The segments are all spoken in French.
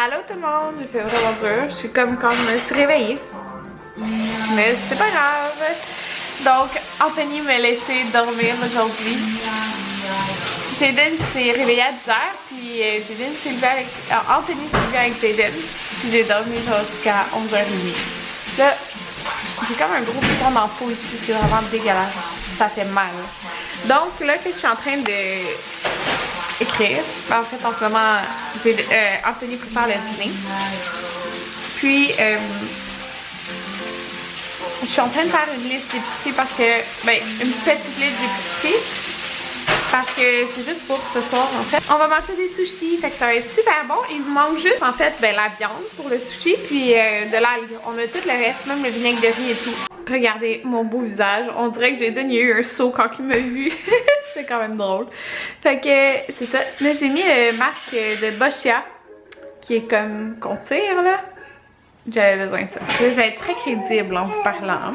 Allô tout le monde, j'ai fait vraiment dur. Je suis comme quand je me suis réveillée. Mais c'est pas grave. Donc, Anthony m'a laissé dormir aujourd'hui. Jaden s'est réveillé à 10h, puis Jaden s'est levé avec... Anthony s'est levé avec Jaden. Puis j'ai dormi jusqu'à 11h30. Là, j'ai comme un gros bouton dans le peau ici, c'est vraiment dégueulasse. Ça fait mal. Donc là que je suis en train de écrire, en fait en ce moment, Anthony prépare le dîner. Puis je suis en train de faire une liste d'épicerie parce que, ben, une petite liste d'épicerie. Parce que c'est juste pour ce soir en fait. On va manger des sushis, fait que ça va être super bon. Il nous manque juste en fait ben, la viande pour le sushi, puis de l'algue. On a tout le reste, même le vinaigre de riz et tout. Regardez mon beau visage. On dirait que Jaden il y a eu un saut quand il m'a vu. C'est quand même drôle. Fait que c'est ça. Là j'ai mis le masque de Boschia qui est comme qu'on tire là. J'avais besoin de ça. Je vais être très crédible en vous parlant. Hein.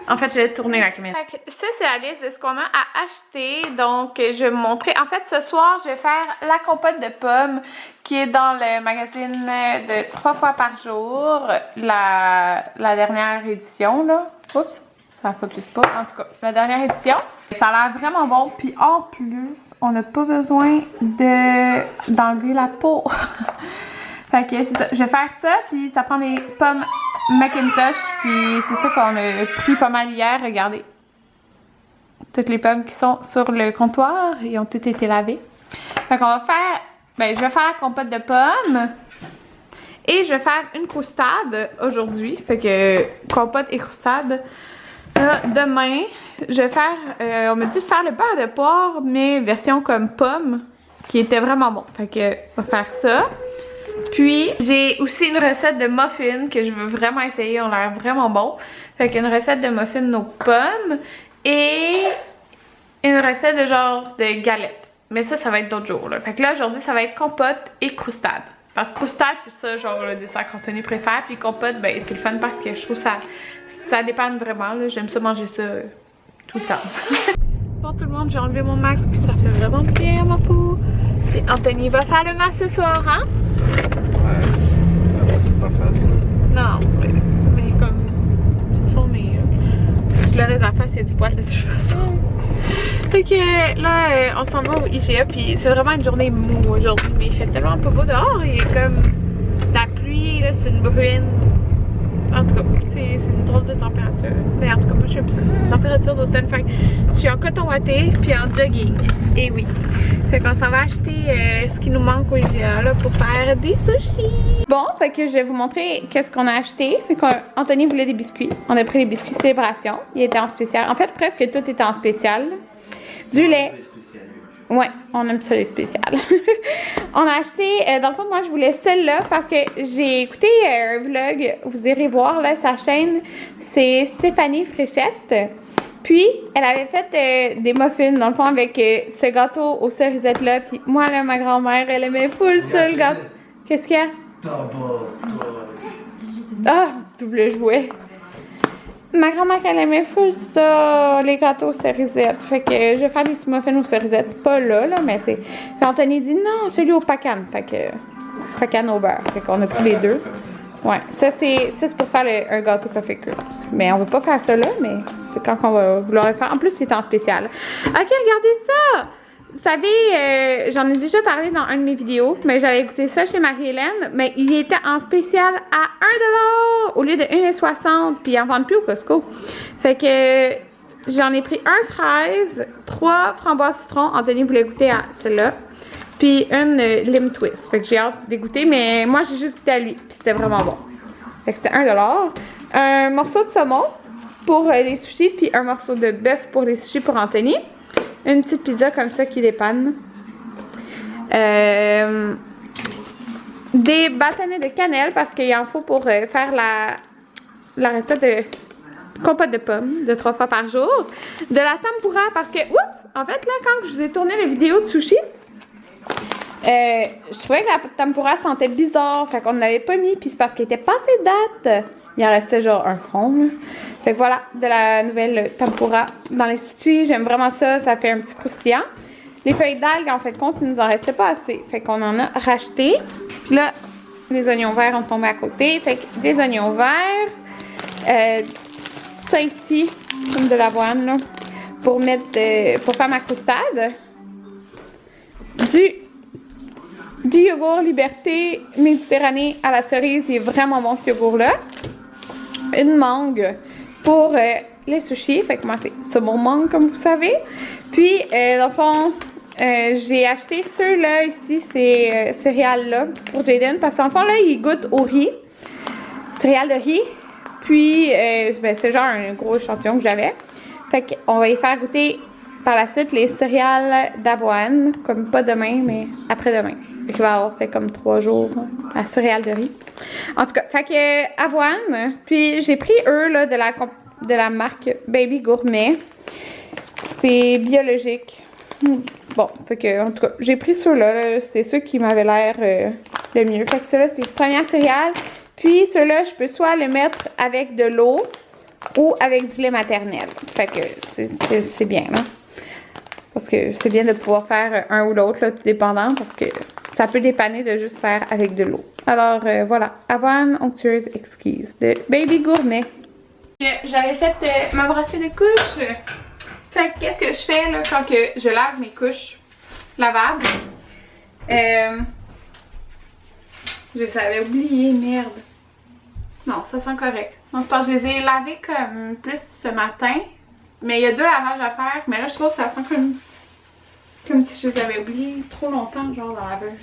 En fait, je vais tourner la caméra. Ça, c'est la liste de ce qu'on a à acheter. Donc, je vais vous montrer. En fait, ce soir, je vais faire la compote de pommes qui est dans le magazine de 3 fois par jour. La dernière édition, là. Oups, ça focus pas. En tout cas, la dernière édition. Ça a l'air vraiment bon. Puis en plus, on n'a pas besoin d'enlever la peau. Fait que c'est ça. Je vais faire ça. Puis ça prend des pommes Macintosh, puis c'est ça qu'on a pris pas mal hier, regardez. Toutes les pommes qui sont sur le comptoir, ils ont toutes été lavées. Fait qu'on va faire, ben je vais faire la compote de pommes. Et je vais faire une croustade aujourd'hui. Fait que compote et croustade. Demain, je vais faire, on m'a dit de faire le beurre de porc, mais version comme pomme, qui était vraiment bon. Fait que, on va faire ça. Puis, j'ai aussi une recette de muffins que je veux vraiment essayer, on a l'air vraiment bon. Fait qu'une recette de muffins aux pommes et une recette de genre de galettes. Mais ça va être d'autres jours là. Fait que là, aujourd'hui, ça va être compote et croustade. Parce que croustade, c'est ça, genre le dessert qu'Anthony préfère. Puis compote, ben c'est le fun parce que je trouve ça dépend vraiment. J'aime ça manger ça tout le temps. Pour tout le monde, j'ai enlevé mon masque puis ça fait vraiment bien à ma peau. Puis Anthony va faire le masque ce soir, hein? Ouais, elle va tout pas faire ça. Non, mais comme, ce sont mes... Je le reste à la face, il y a du poil de toute façon. Fait que là, on s'en va au IGA, puis c'est vraiment une journée mou aujourd'hui, mais il fait tellement pas beau dehors, il est comme la pluie, là, c'est une bruine. En tout cas, c'est une drôle de température. Mais en tout cas, moi j'aime ça. C'est une température d'automne. Fait que je suis en coton watté puis en jogging. Et oui. Fait qu'on s'en va acheter ce qui nous manque au IGA là pour faire des sushis. Bon, fait que je vais vous montrer qu'est-ce qu'on a acheté. Fait qu'Anthony voulait des biscuits. On a pris les biscuits Célébration. Ils étaient en spécial. En fait, presque tout était en spécial. Du lait. Ouais, on aime ça les spéciales. On a acheté, dans le fond, moi je voulais celle-là parce que j'ai écouté un vlog, vous irez voir là, sa chaîne, c'est Stéphanie Fréchette. Puis, elle avait fait des muffins, dans le fond, avec ce gâteau aux cerisettes là. Puis moi là, ma grand-mère, elle aimait full ça, le gâteau. Qu'est-ce qu'il y a? Ah, double jouet. Ma grand-mère, elle aimait full ça, les gâteaux aux cerisettes. Fait que je vais faire des petits muffins aux cerisettes. Pas là, mais c'est... Anthony dit non, celui au pacan. Fait que... Pacan au beurre. Fait qu'on a pris les deux. Ouais, ça c'est pour faire un gâteau Coffee Curls. Mais on va pas faire ça là, mais c'est quand on va vouloir le faire. En plus, c'est en spécial. Ok, regardez ça! Vous savez, j'en ai déjà parlé dans une de mes vidéos, mais j'avais écouté ça chez Marie-Hélène, mais il était en spécial à 1$ au lieu de 1,60$, puis ils en vendent plus au Costco. Fait que j'en ai pris un fraise, 3 framboises citron, Anthony voulait goûter à celle-là, puis une lime twist. Fait que j'ai hâte de goûter, mais moi j'ai juste goûté à lui, puis c'était vraiment bon. Fait que c'était 1$. Un morceau de saumon pour les sushis, puis un morceau de bœuf pour les sushis pour Anthony. Une petite pizza comme ça qui dépanne. Des bâtonnets de cannelle parce qu'il en faut pour faire la recette de compote de pommes de 3 fois par jour. De la tempura parce que, oups, en fait là quand je vous ai tourné la vidéo de sushi, je trouvais que la tempura sentait bizarre. Fait qu'on ne l'avait pas mis puis c'est parce qu'elle était passée de date. Il en restait genre un fond là. Fait que voilà, de la nouvelle tempura dans les sushis. J'aime vraiment ça, ça fait un petit croustillant. Les feuilles d'algues, en fait, compte, il nous en restait pas assez. Fait qu'on en a racheté. Puis là, les oignons verts ont tombé à côté. Fait que des oignons verts. Ça ici, comme de l'avoine, là, pour faire ma croustade. Du yogourt Liberté Méditerranée à la cerise, il est vraiment bon ce yogourt-là. Une mangue pour les sushis, fait que moi c'est mon mangue comme vous savez. Puis dans le fond, j'ai acheté ceux-là ici, ces céréales-là pour Jaden, parce que dans le fond là, il goûte au riz, céréales de riz. Puis ben, c'est genre un gros échantillon que j'avais. Fait qu'on va y faire goûter par la suite les céréales d'avoine, comme pas demain, mais après-demain. Je vais avoir fait comme 3 jours à céréales de riz. En tout cas, fait que avoine. Puis j'ai pris eux là, de la marque Baby Gourmet. C'est biologique. Bon, fait que en tout cas, j'ai pris ceux-là. C'est ceux qui m'avaient l'air le mieux. Fait que ceux-là, c'est les premières céréales. Puis ceux-là, je peux soit les mettre avec de l'eau ou avec du lait maternel. Fait que c'est bien, là. Parce que c'est bien de pouvoir faire un ou l'autre, là, tout dépendant, parce que ça peut dépanner de juste faire avec de l'eau. Alors, voilà. Avoine onctueuse exquise de Baby Gourmet. J'avais fait ma brossée de couches. Fait que qu'est-ce que je fais, là, quand que je lave mes couches lavables? Je savais oublier, merde. Non, ça sent correct. Non, c'est parce que je les ai lavés comme plus ce matin. Mais il y a 2 lavages à faire. Mais là, je trouve que ça sent comme si je les avais oubliés trop longtemps, genre dans la laveuse.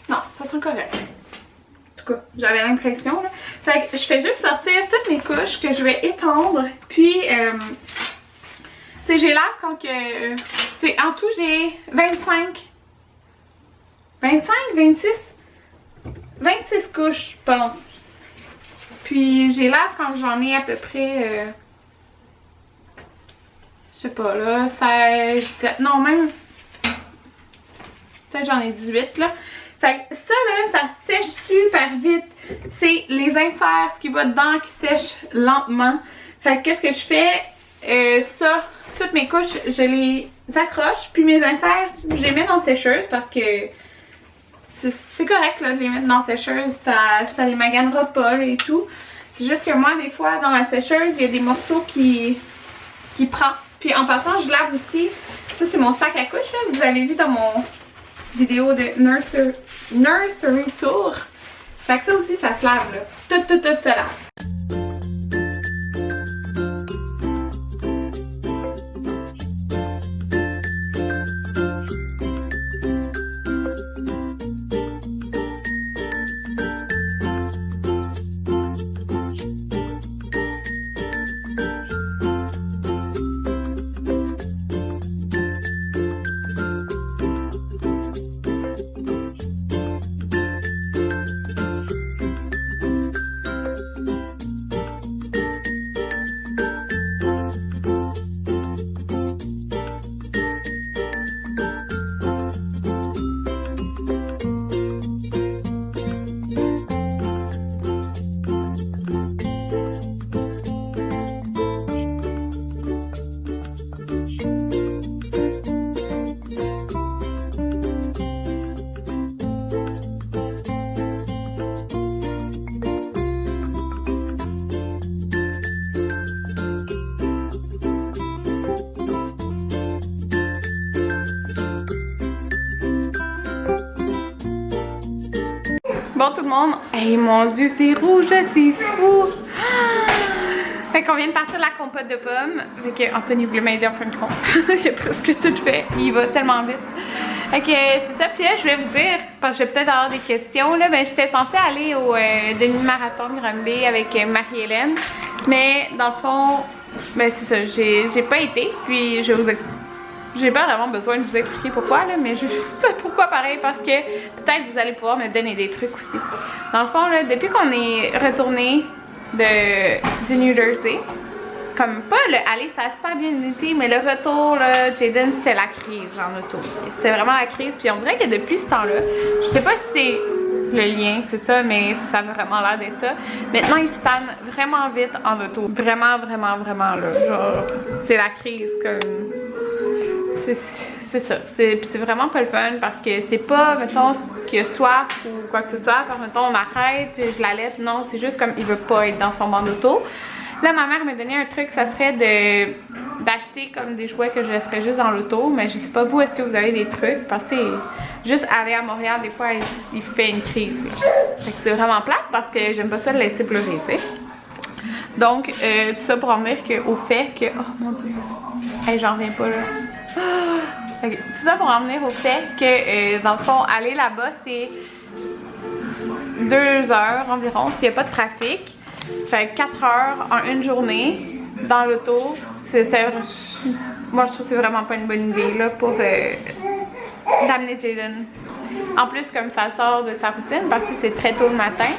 Non, ça sent correct. En tout cas, j'avais l'impression, là. Fait que je fais juste sortir toutes mes couches que je vais étendre. Puis, tu sais, j'ai lave quand que... en tout, j'ai 26 couches, je pense. Puis j'ai lave quand j'en ai à peu près, je sais pas là, 16, 17, non même, peut-être j'en ai 18 là. Fait que ça là, ça sèche super vite. C'est les inserts, ce qui va dedans qui sèche lentement. Fait que qu'est-ce que je fais? Ça, toutes mes couches, je les accroche. Puis mes inserts, je les mets dans la sécheuse parce que c'est correct là, de les mettre dans la sécheuse, ça les maganera pas là, et tout. C'est juste que moi, des fois, dans ma sécheuse, il y a des morceaux qui prend. Puis en passant, je lave aussi. Ça, c'est mon sac à couches là. Vous avez vu dans mon vidéo de Nursery Tour. Fait que ça aussi, ça se lave là. Tout se lave. Bon tout le monde, hey mon dieu c'est rouge, c'est fou! Fait qu'on vient de partir de la compote de pommes, fait que Anthony voulait m'aider en fin de compte. J'ai presque tout fait, il va tellement vite. Fait que c'est ça, puis là je voulais vous dire, parce que je vais peut-être avoir des questions là, ben j'étais censée aller au demi-marathon de Granby avec Marie-Hélène, mais dans le fond, ben c'est ça, j'ai pas été, puis j'ai pas vraiment besoin de vous expliquer pourquoi là, mais je pourquoi pareil, parce que peut-être vous allez pouvoir me donner des trucs aussi. Dans le fond là, depuis qu'on est retourné du New Jersey, comme pas le aller ça a super bien été, mais le retour là, Jaden c'était la crise en auto. C'était vraiment la crise, puis on dirait que depuis ce temps-là, je sais pas si c'est le lien, c'est ça, mais ça a vraiment l'air d'être ça. Maintenant il stanne vraiment vite en auto, vraiment là, genre c'est la crise comme. c'est ça. C'est vraiment pas le fun parce que c'est pas, mettons, qu'il a soif ou quoi que ce soit. Quand, mettons, on arrête, je l'allaite. Non, c'est juste comme il veut pas être dans son banc d'auto. Là, ma mère m'a donné un truc, ça serait d'acheter comme des jouets que je laisserais juste dans l'auto. Mais je sais pas, vous, est-ce que vous avez des trucs? Parce que juste aller à Montréal, des fois, il fait une crise. Fait que c'est vraiment plate parce que j'aime pas ça le laisser pleurer, tu sais. Donc, tout ça pour en venir au fait que... Oh mon Dieu! Hey, j'en reviens pas là. Okay. Tout ça pour en venir au fait que, dans le fond, aller là-bas, c'est 2 heures environ, s'il n'y a pas de trafic. Fait 4 heures en une journée dans l'auto. C'était... Moi, je trouve que c'est vraiment pas une bonne idée là pour d'amener Jaden. En plus, comme ça sort de sa routine, parce que c'est très tôt le matin,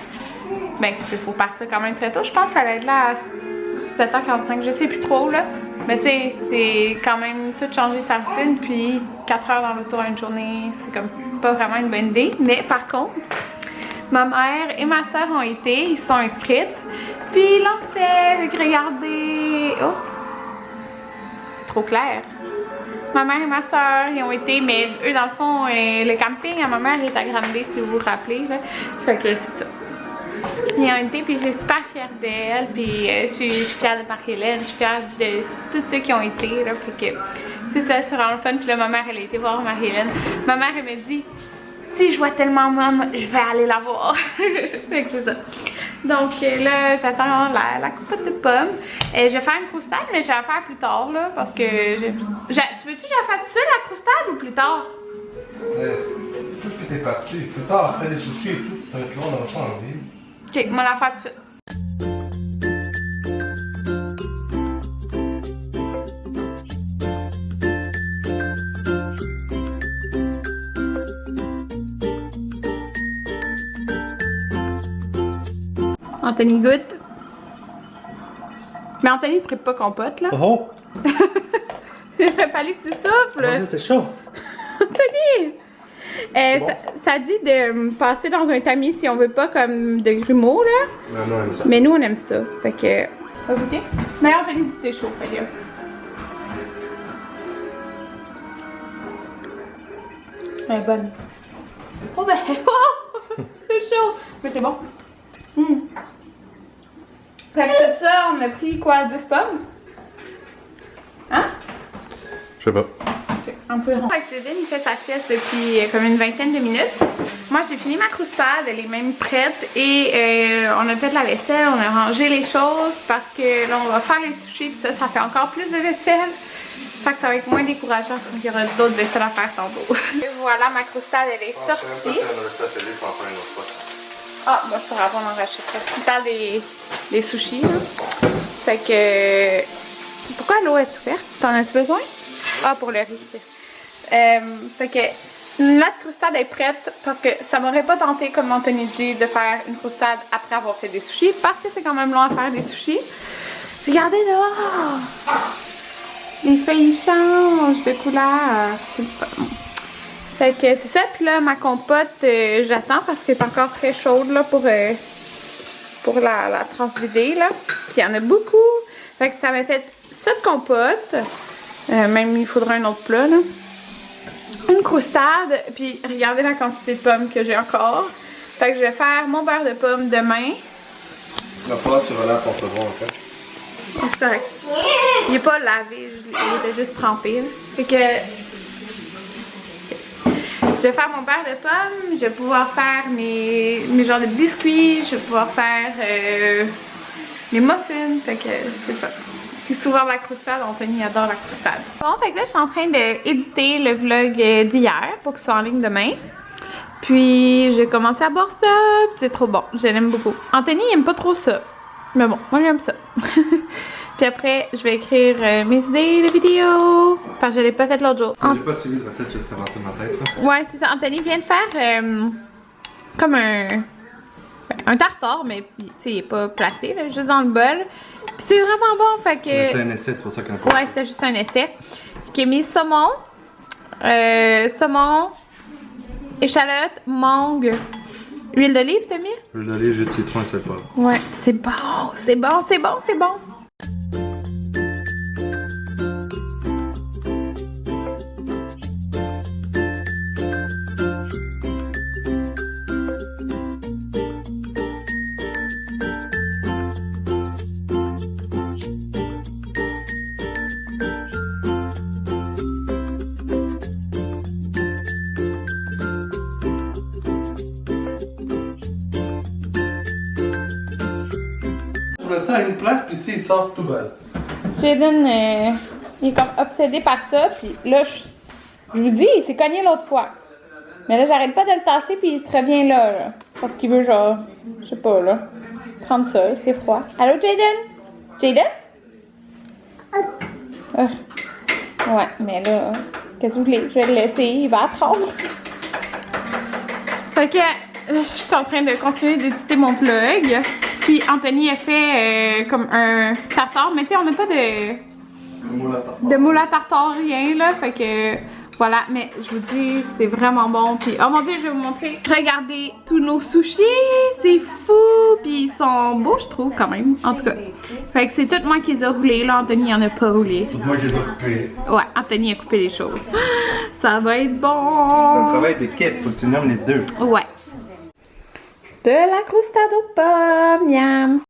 ben, il faut partir quand même très tôt. Je pense qu'elle va être là à 7h45, je sais plus trop là. Mais tu sais, c'est quand même tout changer sa routine, puis 4 heures dans l'auto à une journée, c'est comme pas vraiment une bonne idée. Mais par contre, ma mère et ma soeur ont été, ils sont inscrites, puis ils l'ont fait, regardez. Oh! Trop clair. Ma mère et ma soeur, ils ont été, mais eux dans le fond, le camping à ma mère est à Granby, si vous vous rappelez. Là. Fait que c'est ça. Ils ont été, puis je suis super fière d'elle, puis je suis fière de Marie-Hélène, je suis fière de tous ceux qui ont été, là, puis que c'est ça, c'est vraiment le fun. Puis là, ma mère, elle a été voir Marie-Hélène. Ma mère, elle me dit, si je vois tellement maman, je vais aller la voir. Fait que c'est ça. Donc là, j'attends la coupe de pommes. Je vais faire une croustade, mais je vais la faire plus tard, là, parce que tu veux-tu que je la fasse ça, la croustade, ou plus tard? Tout ce que t'es parti, plus tard, après les sushis et tout, ça va être long dans le temps en ville. Ok, on va la faire tout de suite. Anthony goûte. Mais Anthony ne trippe pas compote là. Oh! Il aurait fallu que tu souffles. C'est chaud! Anthony! Bon. Ça dit de passer dans un tamis si on veut pas comme de grumeaux là. Non, on aime ça. Mais nous on aime ça. Fait que. On va goûter? Mais Anthony dit que c'est chaud, fait que. Elle est bonne. Oh ben! Oh! C'est chaud! Mais c'est bon. Fait que tout ça, on a pris quoi? 10 pommes? Hein? Je sais pas. Ok, un peu rond. Fait que Jaden, il fait sa sieste depuis comme une vingtaine de minutes. Moi, j'ai fini ma croustade, elle est même prête. Et on a fait la vaisselle, on a rangé les choses parce que là, on va faire les sushis. Puis ça fait encore plus de vaisselle. Fait que ça va être moins décourageant quand il y aura d'autres vaisselles à faire tantôt. Et voilà, ma croustade, elle est sortie. Ah, moi je pourrais avoir en rachèterais plus tard des sushis, là. Fait que... Pourquoi l'eau est ouverte? T'en as besoin? Ah, pour le riz. Fait que notre croustade est prête parce que ça m'aurait pas tenté, comme Anthony dit, de faire une croustade après avoir fait des sushis parce que c'est quand même long à faire des sushis. Regardez dehors! Les feuilles changent de couleur. Fait que c'est ça, puis là ma compote, j'attends parce qu'elle est encore très chaude là pour la transvider là. Puis il y en a beaucoup. Fait que ça m'a fait cette compote. Même il faudra un autre plat là. Une croustade, puis regardez la quantité de pommes que j'ai encore. Fait que je vais faire mon beurre de pommes demain. La pâte, tu vas là pour te voir en fait. C'est correct. Il est pas lavé, il était juste trempé là. Fait que... Je vais faire mon beurre de pommes, je vais pouvoir faire mes genres de biscuits, je vais pouvoir faire mes muffins, fait que c'est ça. C'est souvent la croustade, Anthony adore la croustade. Bon, fait que là je suis en train d'éditer le vlog d'hier pour qu'il soit en ligne demain. Puis j'ai commencé à boire ça, puis c'est trop bon, je l'aime beaucoup. Anthony il aime pas trop ça, mais bon, moi j'aime ça. Puis après, je vais écrire mes idées de vidéos. Enfin, je l'ai pas fait l'autre jour. J'ai pas suivi de recette juste avant dans ma tête. Là. Ouais, c'est ça. Anthony vient de faire comme un tartare, mais il est pas placé, là, juste dans le bol. Puis c'est vraiment bon, fait que... C'était un essai, c'est pour ça qu'on a... Ouais, c'est juste un essai. J'ai mis saumon, échalote, mangue, huile d'olive, t'as mis? Huile d'olive, jus de citron et sel poivre. Ouais, c'est bon, c'est bon, c'est bon, c'est bon. une place, puis s'il sort tout bas. Jaden, il est comme obsédé par ça, puis là, je vous dis, il s'est cogné l'autre fois. Mais là, j'arrête pas de le tasser, puis il se revient là. Parce qu'il veut, genre, je sais pas, là, prendre ça, c'est froid. Allô, Jaden? Jaden? Ouais, mais là, qu'est-ce que vous voulez? Je vais le laisser, il va apprendre. Fait que, je suis en train de continuer d'éditer mon vlog. Puis Anthony a fait comme un tartare, mais tu sais, on n'a pas de moule à tartare, rien là. Fait que voilà, mais je vous dis, c'est vraiment bon. Puis oh mon dieu, je vais vous montrer. Regardez tous nos sushis, c'est fou. Puis ils sont beaux, je trouve, quand même. En tout cas, fait que c'est tout moi qui les a roulés. Là, Anthony en a pas roulé. Tout moi qui les a coupés. Ouais, Anthony a coupé les choses. Ça va être bon. C'est un travail d'équipe, faut que tu nommes les deux. Ouais. De la crustade aux pommes, miam.